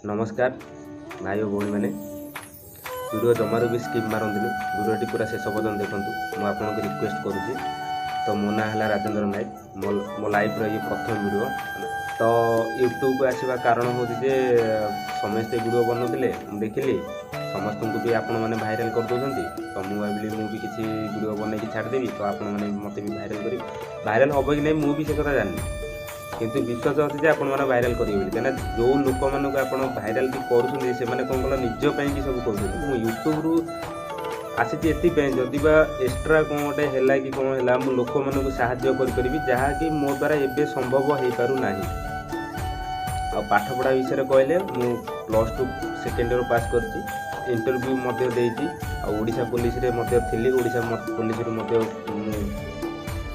नमस्कार भाई और भौणी मैंने वीडियो जमार भी स्किप मारती वीडियोटी पूरा शेष पर्यटन देखूँ मुझे आपको रिक्वेस्ट करुँची। तो मो ना है राजेंद्र नायक मो लाइफ ये प्रथम वीडियो। तो यूट्यूब को आसवा कारण हूँ जे समस्ते वीडियो बनाते देखिली समस्त को भी आपण मैंने भाइराल कर दौरान। तो मुझे भाविली मुझे किसी वीडियो बनई छाड़देवी तो आप मत भी भाइराल करी भाइराल हम कि नहीं मुझे से कथा जानी किंतु विश्वास अच्छे आप भाइराल करेंगे कहीं जो लोक मानक आप भाइराल भी करुँच से कौन कल निजपाई भी सब कर यूट्यूब रु आसी जदि एक्सट्रा कौन गोटे है कि कौन है मुझे लोक मानक साहाय्य करी जहाँकि मो द्वारा एवं संभव हो पार ना। आ पाठ पढ़ा विषय कहले मु +2 सेकेंड ईयर पास कर इंटरव्यू ओडिशा पुलिस रे थी ओडिशा पुलिस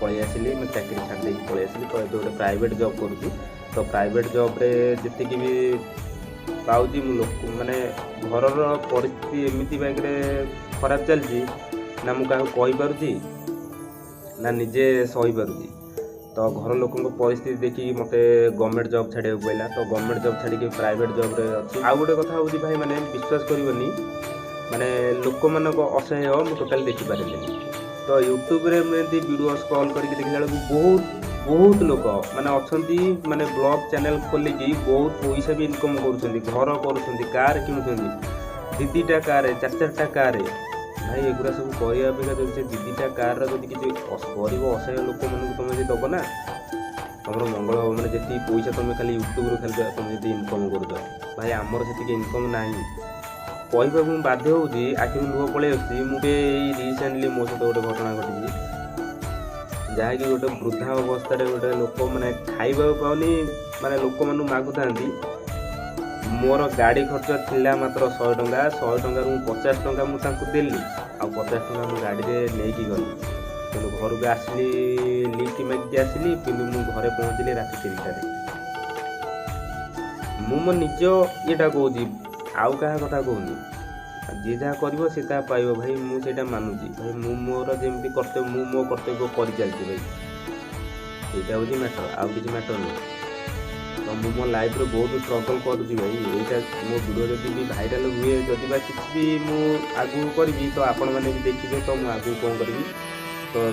पलि आसली मैं चाकरी छाड़ी पलि आसली तो गोटे प्राइवेट जॉब करुँची। तो प्राइवेट जॉब रे जी भी पाऊँगी लोक माने घर परिस्थिति एमती बैग्रे खराब चलती ना मुझे कहीपी ना निजे सही पारुची। तो घर लोकों परिस्थिति देखिए मत गवर्नमेंट जॉब छाड़ा पड़ा तो गवर्नमेंट जॉब छाड़ी प्राइवेट जॉब रे अच्छी। आउ गोटे कथा हूँ भाई मैंने विश्वास करनी माने लोक मान असह्य मुझे टोटाल देखिपारे। तो यूट्यूब रे एमती वीडियो स्क्रॉल करके देखला बहुत बहुत लोक माने अच्छी माने ब्लॉग चैनल खोलिकी बहुत पैसा भी इनकम कर घर कार किणुंट दीटा कार 4-4टा कार भाई एगुरा सब कहवा अपेक्षा जो से दीटा कार किसी कर असह्य लोक मान तुम जो दब ना तुम मंगल हम मैंने जी पैसा तुम खाली यूट्यूब खाली तुम जो इनकम कर भाई आमर से इनकम ना कहवा मुझे बाध्य हो आखिर लुह पलि मुझे रिसेंटली मो सहित गोटे घटना घटी जहाँकि गोटे वृद्धा अवस्था गोटे लोक मैंने खाइबा पाऊनी माने लोक मानू मागुता मोर गाड़ी खर्च थिला मात्र 100 टंका 100 टंका 50 टंका मुझे देली आ 50 टंका मो गाड़ी में नहीं गली तेणु घर को आसली लिफ्ट मागिक आसली कि घरे पहुँचली रात 3टार मो निज ये कौच आउ क्या कथा कहूनी जी जहाँ कर सी पाइब भाई मुझे मानुची भाई मु मोर जमी कर्तव्य मु मो कर्तव्य कर चलती भाई यहाँ हूँ मैटर आउ कि मैटर नहीं। तो मु मो लाइफ रे बहुत स्ट्रगल करुँच भाई यहाँ मो वीडियो जब भी भाइराल हुए जदि किसी भी मुझे आगू करी तो आपण मैंने भी देखिए तो मुझे आगू कौन करी। तो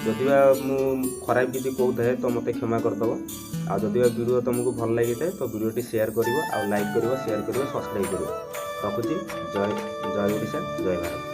जदि मु खराब किसी कहूए तो मत क्षमा करदेव आ जदि वीडियो तुमको भल लगी था तो वीडियोटी शेयर कर लाइक कर शेयर कर सब्सक्राइब कर रखुची। जय जय ओडिशा जय भारत।